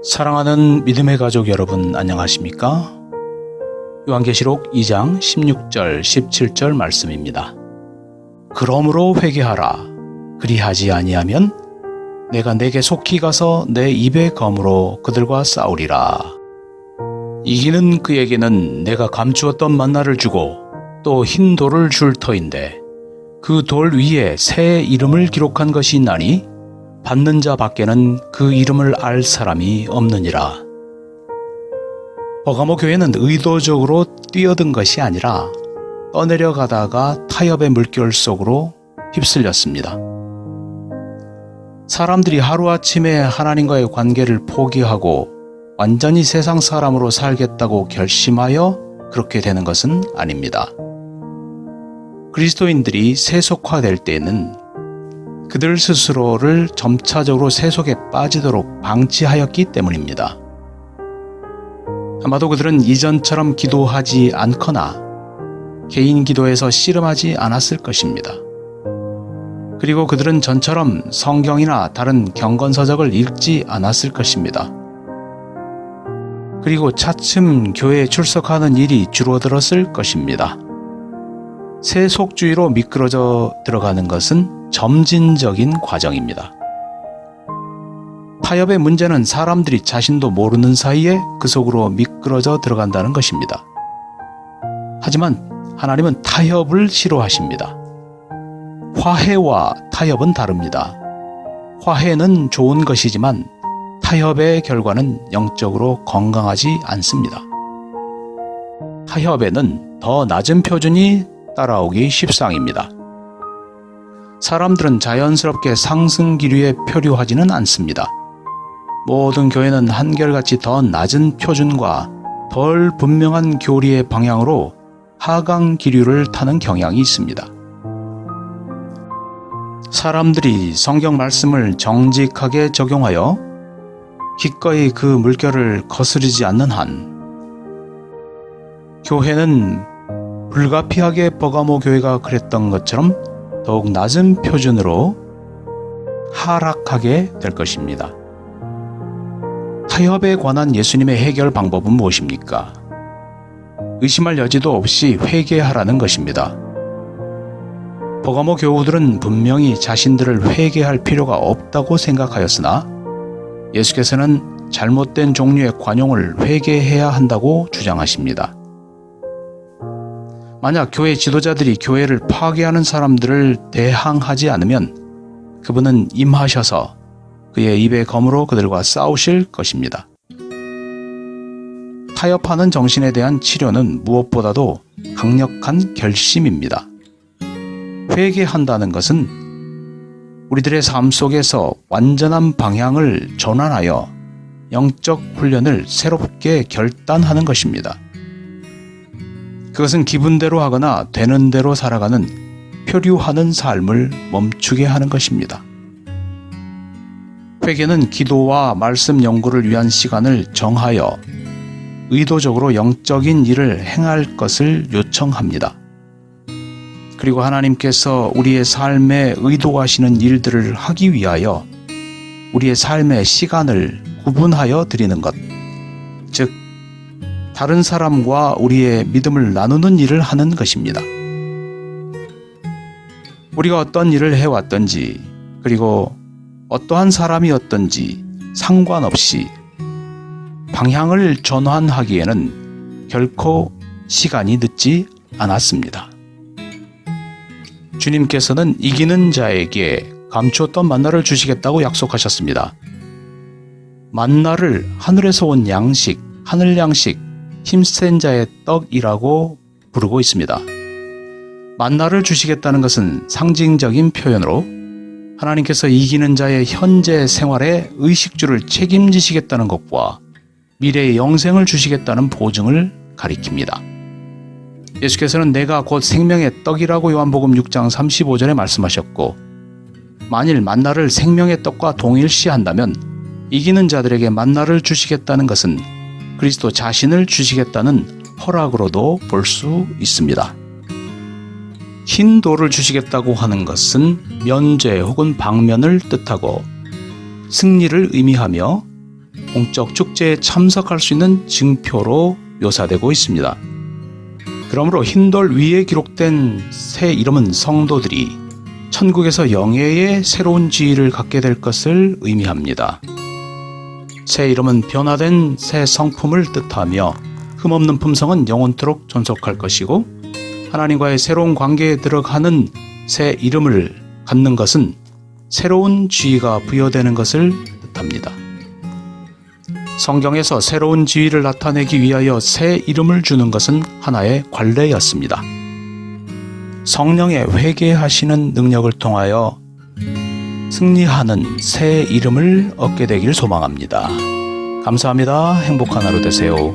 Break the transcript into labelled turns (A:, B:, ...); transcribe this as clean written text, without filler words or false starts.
A: 사랑하는 믿음의 가족 여러분, 안녕하십니까? 요한계시록 2장 16절 17절 말씀입니다. 그러므로 회개하라. 그리하지 아니하면 내가 내게 속히 가서 내 입의 검으로 그들과 싸우리라. 이기는 그에게는 내가 감추었던 만나를 주고 또 흰 돌을 줄 터인데 그 돌 위에 새 이름을 기록한 것이 있나니 받는 자 밖에는 그 이름을 알 사람이 없느니라. 버가모 교회는 의도적으로 뛰어든 것이 아니라 떠내려가다가 타협의 물결 속으로 휩쓸렸습니다. 사람들이 하루아침에 하나님과의 관계를 포기하고 완전히 세상 사람으로 살겠다고 결심하여 그렇게 되는 것은 아닙니다. 그리스도인들이 세속화될 때에는 그들 스스로를 점차적으로 세속에 빠지도록 방치하였기 때문입니다. 아마도 그들은 이전처럼 기도하지 않거나 개인 기도에서 씨름하지 않았을 것입니다. 그리고 그들은 전처럼 성경이나 다른 경건서적을 읽지 않았을 것입니다. 그리고 차츰 교회에 출석하는 일이 줄어들었을 것입니다. 세속주의로 미끄러져 들어가는 것은 점진적인 과정입니다. 타협의 문제는 사람들이 자신도 모르는 사이에 그 속으로 미끄러져 들어간다는 것입니다. 하지만 하나님은 타협을 싫어하십니다. 화해와 타협은 다릅니다. 화해는 좋은 것이지만 타협의 결과는 영적으로 건강하지 않습니다. 타협에는 더 낮은 표준이 따라오기 십상입니다. 사람들은 자연스럽게 상승 기류에 표류하지는 않습니다. 모든 교회는 한결같이 더 낮은 표준과 덜 분명한 교리의 방향으로 하강 기류를 타는 경향이 있습니다. 사람들이 성경 말씀을 정직하게 적용하여 기꺼이 그 물결을 거스르지 않는 한 교회는 불가피하게 버가모 교회가 그랬던 것처럼 더욱 낮은 표준으로 하락하게 될 것입니다. 타협에 관한 예수님의 해결 방법은 무엇입니까? 의심할 여지도 없이 회개하라는 것입니다. 버가모 교우들은 분명히 자신들을 회개할 필요가 없다고 생각하였으나 예수께서는 잘못된 종류의 관용을 회개해야 한다고 주장하십니다. 만약 교회 지도자들이 교회를 파괴하는 사람들을 대항하지 않으면 그분은 임하셔서 그의 입의 검으로 그들과 싸우실 것입니다. 타협하는 정신에 대한 치료는 무엇보다도 강력한 결심입니다. 회개한다는 것은 우리들의 삶 속에서 완전한 방향을 전환하여 영적 훈련을 새롭게 결단하는 것입니다. 그것은 기분대로 하거나 되는 대로 살아가는 표류하는 삶을 멈추게 하는 것입니다. 회개는 기도와 말씀 연구를 위한 시간을 정하여 의도적으로 영적인 일을 행할 것을 요청합니다. 그리고 하나님께서 우리의 삶에 의도하시는 일들을 하기 위하여 우리의 삶의 시간을 구분하여 드리는 것, 즉 다른 사람과 우리의 믿음을 나누는 일을 하는 것입니다. 우리가 어떤 일을 해왔던지 그리고 어떠한 사람이었던지 상관없이 방향을 전환하기에는 결코 시간이 늦지 않았습니다. 주님께서는 이기는 자에게 감추었던 만나를 주시겠다고 약속하셨습니다. 만나를 하늘에서 온 양식, 하늘 양식, 힘센 자의 떡이라고 부르고 있습니다. 만나를 주시겠다는 것은 상징적인 표현으로 하나님께서 이기는 자의 현재 생활의 의식주를 책임지시겠다는 것과 미래의 영생을 주시겠다는 보증을 가리킵니다. 예수께서는 내가 곧 생명의 떡이라고 요한복음 6장 35절에 말씀하셨고, 만일 만나를 생명의 떡과 동일시한다면 이기는 자들에게 만나를 주시겠다는 것은 그리스도 자신을 주시겠다는 허락으로도 볼 수 있습니다. 흰 돌을 주시겠다고 하는 것은 면죄 혹은 방면을 뜻하고 승리를 의미하며 공적 축제에 참석할 수 있는 증표로 묘사되고 있습니다. 그러므로 흰돌 위에 기록된 새 이름은 성도들이 천국에서 영예의 새로운 지위를 갖게 될 것을 의미합니다. 새 이름은 변화된 새 성품을 뜻하며 흠없는 품성은 영원토록 존속할 것이고, 하나님과의 새로운 관계에 들어가는 새 이름을 갖는 것은 새로운 지위가 부여되는 것을 뜻합니다. 성경에서 새로운 지위를 나타내기 위하여 새 이름을 주는 것은 하나의 관례였습니다. 성령의 회개하시는 능력을 통하여 승리하는 새 이름을 얻게 되길 소망합니다. 감사합니다. 행복한 하루 되세요.